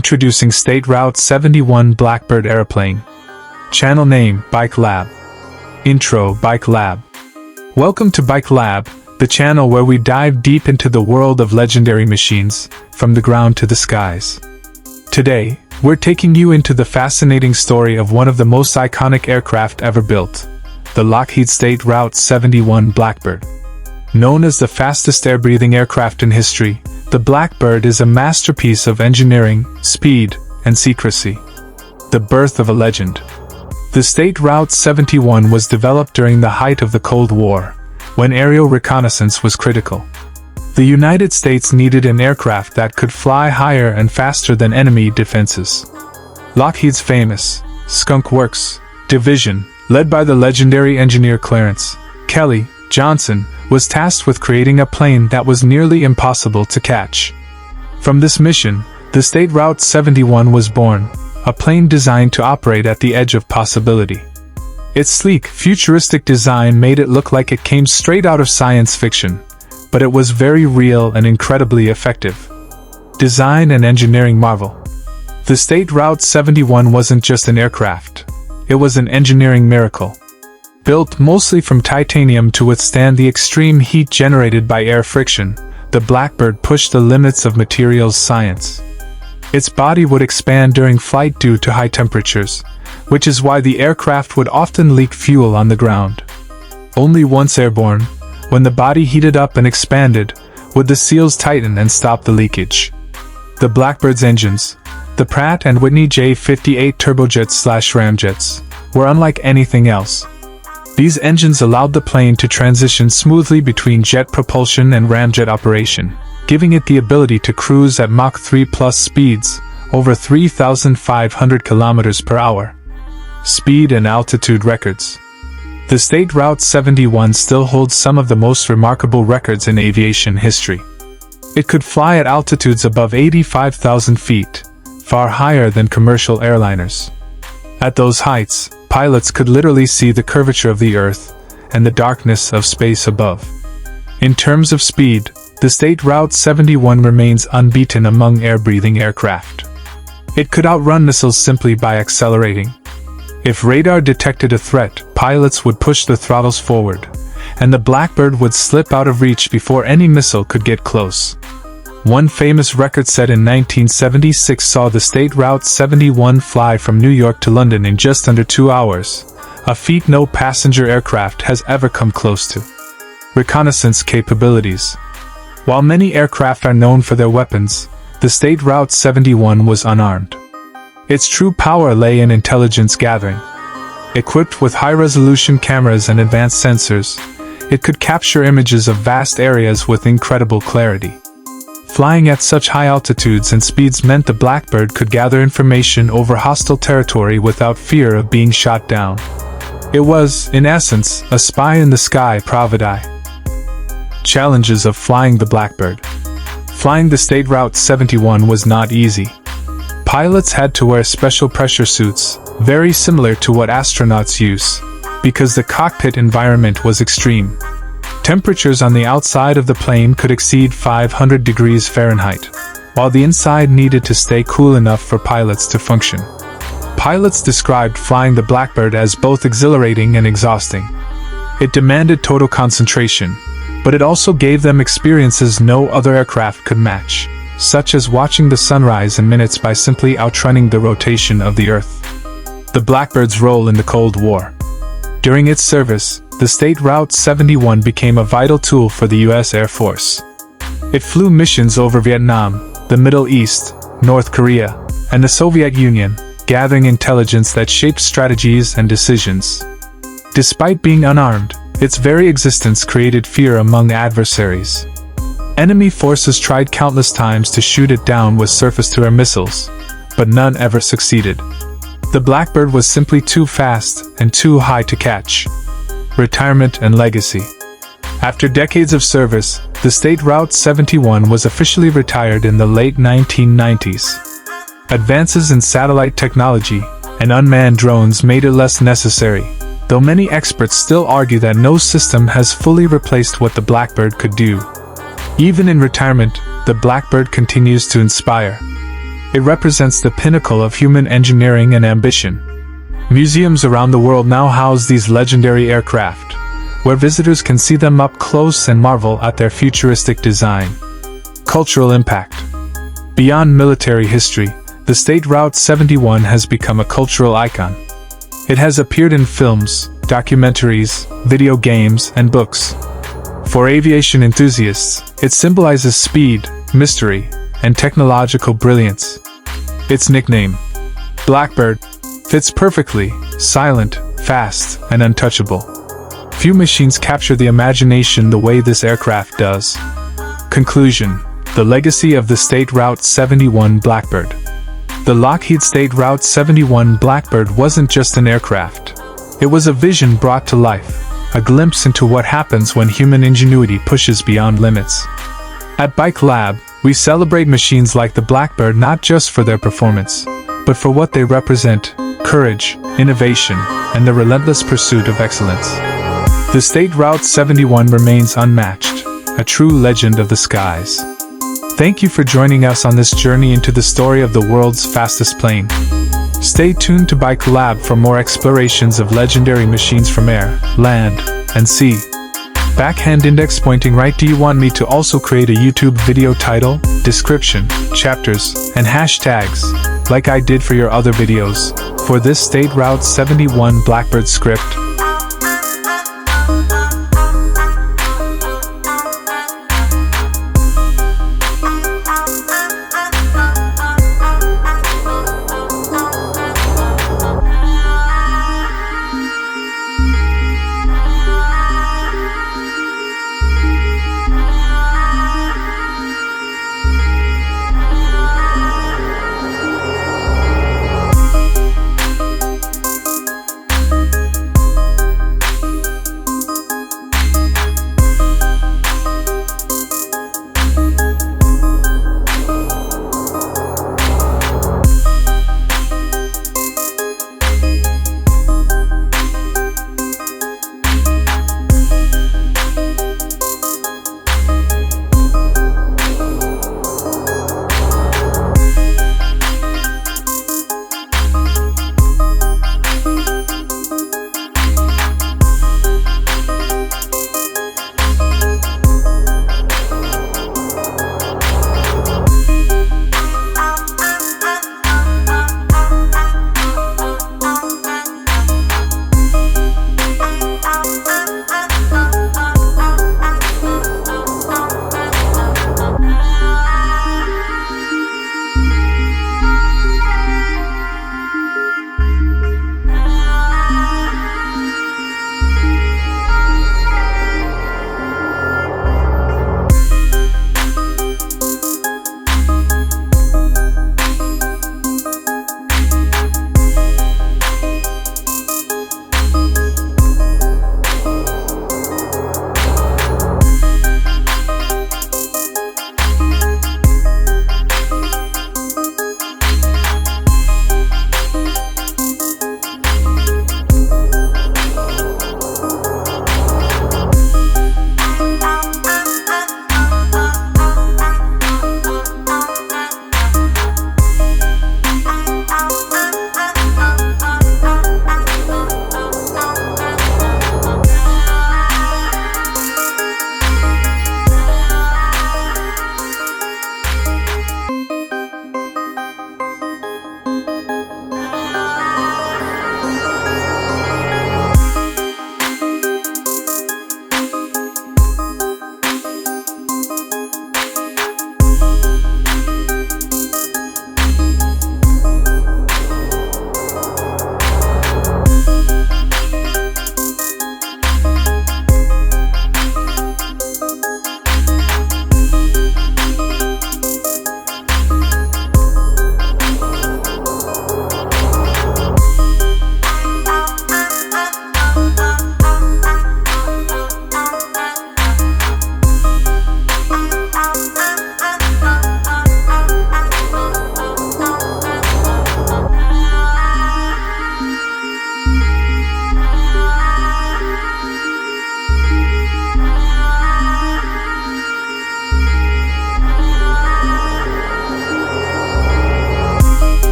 Introducing State Route 71 Blackbird airplane. Channel name, Bike Lab. Intro, Bike Lab. Welcome to Bike Lab, the channel where we dive deep into the world of legendary machines, from the ground to the skies. Today, we're taking you into the fascinating story of one of the most iconic aircraft ever built, the Lockheed State Route 71 Blackbird. Known as the fastest air-breathing aircraft in history, the Blackbird is a masterpiece of engineering, speed, and secrecy. The birth of a legend. The State Route 71 was developed during the height of the Cold War, when aerial reconnaissance was critical. The United States needed an aircraft that could fly higher and faster than enemy defenses. Lockheed's famous Skunk Works division, led by the legendary engineer Clarence Kelly Johnson, was tasked with creating a plane that was nearly impossible to catch. From this mission, the State Route 71 was born, a plane designed to operate at the edge of possibility. Its sleek, futuristic design made it look like it came straight out of science fiction, but it was very real and incredibly effective. Design and engineering marvel. The State Route 71 wasn't just an aircraft, it was an engineering miracle. Built mostly from titanium to withstand the extreme heat generated by air friction, the Blackbird pushed the limits of materials science. Its body would expand during flight due to high temperatures, which is why the aircraft would often leak fuel on the ground. Only once airborne, when the body heated up and expanded, would the seals tighten and stop the leakage. The Blackbird's engines, the Pratt & Whitney J58 turbojets/ramjets, were unlike anything else. These engines allowed the plane to transition smoothly between jet propulsion and ramjet operation, giving it the ability to cruise at Mach 3+ speeds, over 3,500 km per hour. Speed and altitude records. The State Route 71 still holds some of the most remarkable records in aviation history. It could fly at altitudes above 85,000 feet, far higher than commercial airliners. At those heights, pilots could literally see the curvature of the Earth and the darkness of space above. In terms of speed, the State Route 71 remains unbeaten among air-breathing aircraft. It could outrun missiles simply by accelerating. If radar detected a threat, pilots would push the throttles forward, and the Blackbird would slip out of reach before any missile could get close. One famous record set in 1976 saw the State Route 71 fly from New York to London in just under 2 hours, a feat no passenger aircraft has ever come close to. Reconnaissance capabilities. While many aircraft are known for their weapons, the State Route 71 was unarmed. Its true power lay in intelligence gathering. Equipped with high-resolution cameras and advanced sensors, it could capture images of vast areas with incredible clarity. Flying at such high altitudes and speeds meant the Blackbird could gather information over hostile territory without fear of being shot down. It was, in essence, a spy in the sky Pravadai. Challenges of flying the Blackbird. Flying the State Route 71 was not easy. Pilots had to wear special pressure suits, very similar to what astronauts use, because the cockpit environment was extreme. Temperatures on the outside of the plane could exceed 500 degrees Fahrenheit, while the inside needed to stay cool enough for pilots to function. Pilots described flying the Blackbird as both exhilarating and exhausting. It demanded total concentration, but it also gave them experiences no other aircraft could match, such as watching the sunrise in minutes by simply outrunning the rotation of the Earth. The Blackbird's role in the Cold War. During its service, the State Route 71 became a vital tool for the U.S. Air Force. It flew missions over Vietnam, the Middle East, North Korea, and the Soviet Union, gathering intelligence that shaped strategies and decisions. Despite being unarmed, its very existence created fear among adversaries. Enemy forces tried countless times to shoot it down with surface-to-air missiles, but none ever succeeded. The Blackbird was simply too fast and too high to catch. Retirement and legacy. After decades of service, the State Route 71 was officially retired in the late 1990s. Advances in satellite technology and unmanned drones made it less necessary, though many experts still argue that no system has fully replaced what the Blackbird could do. Even in retirement, the Blackbird continues to inspire. It represents the pinnacle of human engineering and ambition. Museums around the world now house these legendary aircraft, where visitors can see them up close and marvel at their futuristic design. Cultural impact. Beyond military history, the State Route 71 has become a cultural icon. It has appeared in films, documentaries, video games, and books. For aviation enthusiasts, it symbolizes speed, mystery, and technological brilliance. Its nickname, Blackbird, fits perfectly: silent, fast, and untouchable. Few machines capture the imagination the way this aircraft does. Conclusion: the legacy of the State Route 71 Blackbird. The Lockheed State Route 71 Blackbird wasn't just an aircraft. It was a vision brought to life, a glimpse into what happens when human ingenuity pushes beyond limits. At Bike Lab, we celebrate machines like the Blackbird not just for their performance, but for what they represent: courage, innovation, and the relentless pursuit of excellence. The State Route 71 remains unmatched, a true legend of the skies. Thank you for joining us on this journey into the story of the world's fastest plane. Stay tuned to Bike Lab for more explorations of legendary machines from air, land, and sea. Backhand index pointing right. Do you want me to also create a YouTube video title, description, chapters, and hashtags, like I did for your other videos, for this State Route 71 Blackbird script?